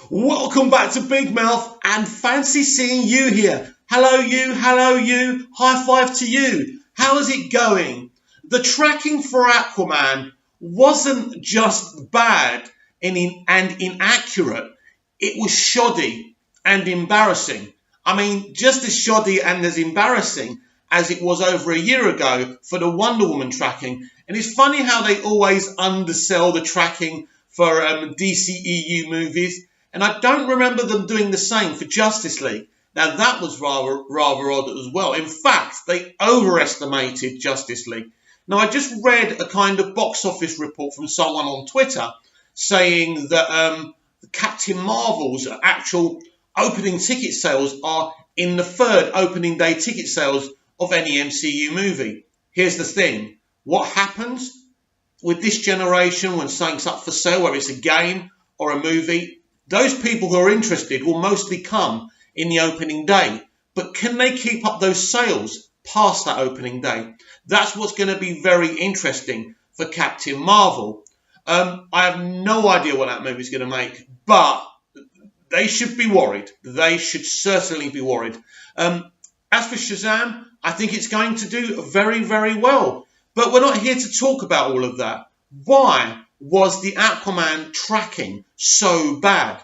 Welcome back to Big Mouth and fancy seeing you here. Hello you, high five to you. How is it going? The tracking for Aquaman wasn't just bad and inaccurate, it was shoddy and embarrassing. I mean, just as shoddy and as embarrassing as it was over a year ago for the Wonder Woman tracking. And it's funny how they always undersell the tracking for DCEU movies. And I don't remember them doing the same for Justice League. Now, that was rather odd as well. In fact, they overestimated Justice League. Now, I just read a kind of box office report from someone on Twitter saying that Captain Marvel's actual opening ticket sales are in the third opening day ticket sales of any MCU movie. Here's the thing. What happens with this generation when something's up for sale, whether it's a game or a movie? Those people who are interested will mostly come in the opening day. But can they keep up those sales past that opening day? That's what's going to be very interesting for Captain Marvel. I have no idea what that movie's going to make, but they should be worried. They should certainly be worried. As for Shazam, I think it's going to do very, very well. But we're not here to talk about all of that. Why was the Aquaman tracking so bad?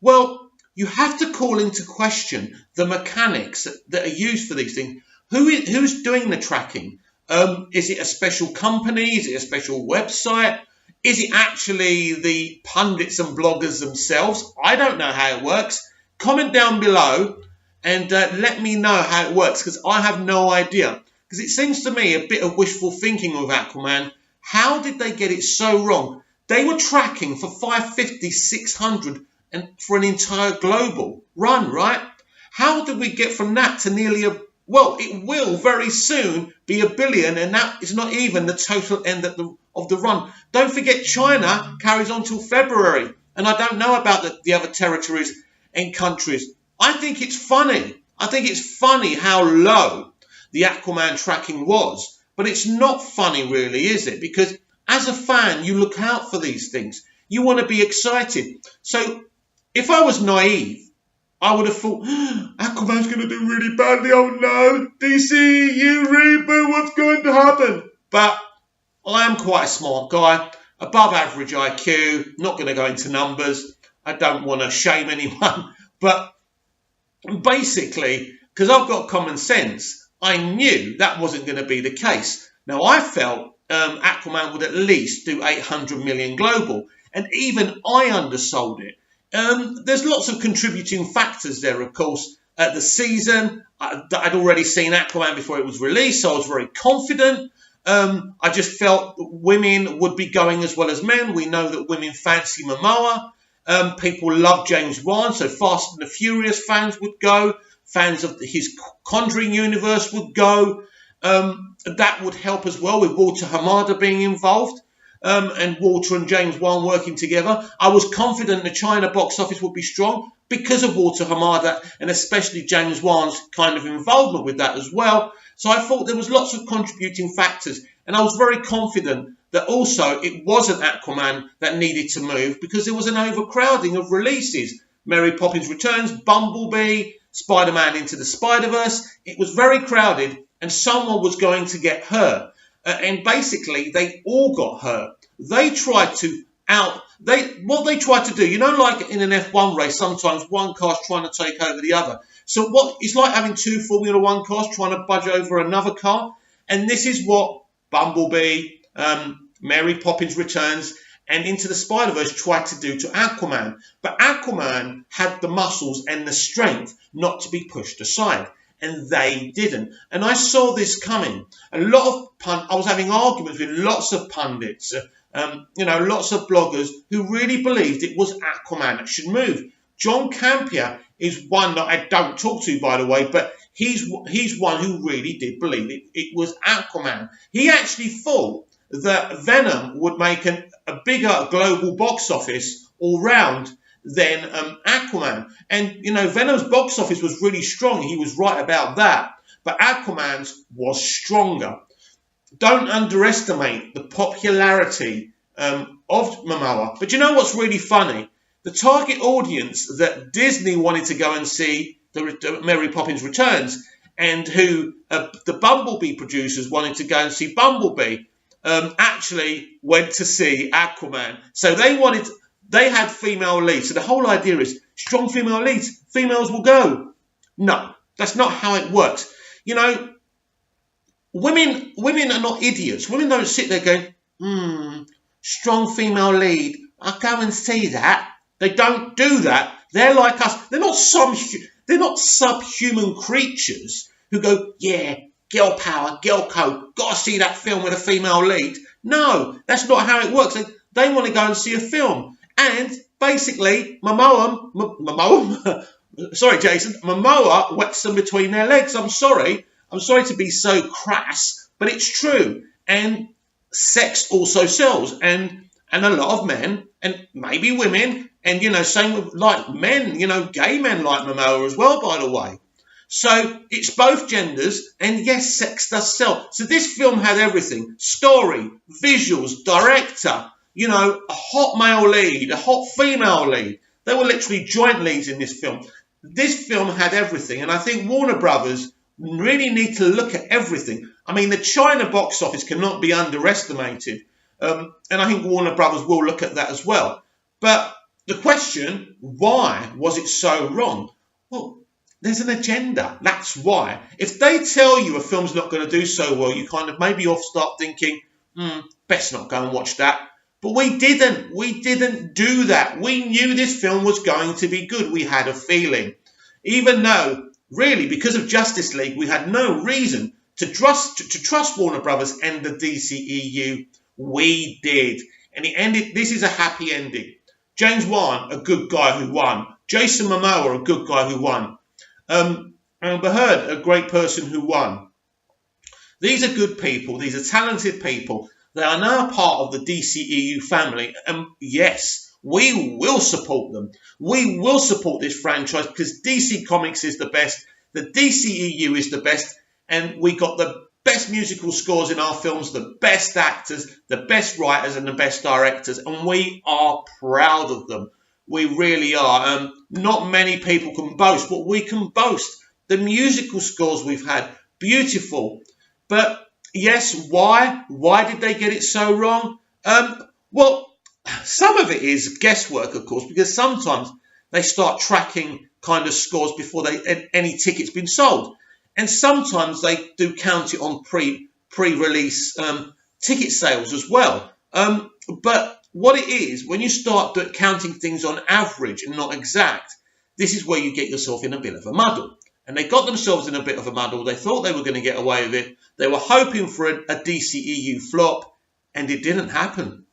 Well, you have to call into question the mechanics that are used for these things. Who's doing the tracking? Is it a special company? Is it a special website? Is it actually the pundits and bloggers themselves? I don't know how it works. Comment down below and let me know how it works, because I have no idea. Because it seems to me a bit of wishful thinking with Aquaman. How did they get it so wrong? They were tracking for 550, 600 and for an entire global run, right? How did we get from that to nearly it will very soon be $1 billion, and that is not even the total end of the run. Don't forget, China carries on till February, and I don't know about the other territories and countries. I think it's funny. I think it's funny how low the Aquaman tracking was. But it's not funny really, is it? Because as a fan, you look out for these things. You want to be excited. So if I was naive, I would have thought, Aquaman's going to do really badly. Oh no, DCU reboot, what's going to happen? But I am quite a smart guy, above average IQ, not going to go into numbers. I don't want to shame anyone. But basically, because I've got common sense, I knew that wasn't going to be the case. Now, I felt Aquaman would at least do 800 million global, and even I undersold it. There's lots of contributing factors there, of course. The season, I'd already seen Aquaman before it was released, so I was very confident. I just felt that women would be going as well as men. We know that women fancy Momoa. People love James Wan, so Fast and the Furious fans would go. Fans of his Conjuring universe would go. That would help as well with Walter Hamada being involved, and Walter and James Wan working together. I was confident the China box office would be strong because of Walter Hamada and especially James Wan's kind of involvement with that as well. So I thought there was lots of contributing factors, and I was very confident that also it wasn't Aquaman that needed to move because there was an overcrowding of releases. Mary Poppins Returns, Bumblebee, Spider-Man Into the Spider-Verse. It was very crowded and someone was going to get hurt. And basically, they all got hurt. They tried to what they tried to do, you know, like in an F1 race, sometimes one car's trying to take over the other. So it's like having two Formula One cars trying to budge over another car. And this is what Bumblebee, Mary Poppins Returns, and Into the Spider-Verse tried to do to Aquaman. But Aquaman had the muscles and the strength not to be pushed aside. And they didn't. And I saw this coming. I was having arguments with lots of pundits, lots of bloggers who really believed it was Aquaman that should move. John Campion is one that I don't talk to, by the way, but he's one who really did believe it was Aquaman. He actually thought that Venom would make a bigger global box office all round than Aquaman. And, Venom's box office was really strong. He was right about that. But Aquaman's was stronger. Don't underestimate the popularity of Momoa. But you know what's really funny? the target audience that Disney wanted to go and see the Mary Poppins Returns, and who the Bumblebee producers wanted to go and see Bumblebee, actually went to see Aquaman. So they had female leads. So the whole idea is strong female leads, females will go. No, that's not how it works. You know, women are not idiots. Women don't sit there going, strong female lead, I'll go and see that. They don't do that. They're like us. They're not subhuman creatures who go, yeah, girl power, girl code, got to see that film with a female lead. No, that's not how it works. They want to go and see a film. And basically, Momoa, sorry, Jason, Momoa wets them between their legs. I'm sorry to be so crass, but it's true. And sex also sells. And a lot of men, and maybe women, and, you know, same with, like, men, you know, gay men like Momoa as well, by the way. So it's both genders, and yes, sex does sell. So this film had everything: story, visuals, director, you know, a hot male lead, a hot female lead. They were literally joint leads in this film. This film had everything, and I think Warner Brothers really need to look at everything. I mean, the China box office cannot be underestimated, and I think Warner Brothers will look at that as well. But the question, why was it so wrong? Well, there's an agenda. That's why. If they tell you a film's not going to do so well, you kind of maybe off start thinking, best not go and watch that. But we didn't. We didn't do that. We knew this film was going to be good. We had a feeling. Even though, really, because of Justice League, we had no reason to trust Warner Brothers and the DCEU. We did. And it ended. This is a happy ending. James Wan, a good guy who won. Jason Momoa, a good guy who won. Amber Heard, a great person who won. These are good people. These are talented people. They are now part of the DCEU family. And yes, we will support them. We will support this franchise because DC Comics is the best. The DCEU is the best. And we got the best musical scores in our films, the best actors, the best writers, and the best directors. And we are proud of them. We really are. Not many people can boast, but we can boast. The musical scores we've had, beautiful. But yes, why? Why did they get it so wrong? Well, some of it is guesswork, of course, because sometimes they start tracking kind of scores before any ticket's been sold. And sometimes they do count it on pre-release ticket sales as well. But what it is, when you start counting things on average and not exact, this is where you get yourself in a bit of a muddle. And they got themselves in a bit of a muddle. They thought they were going to get away with it. They were hoping for a DCEU flop, and it didn't happen.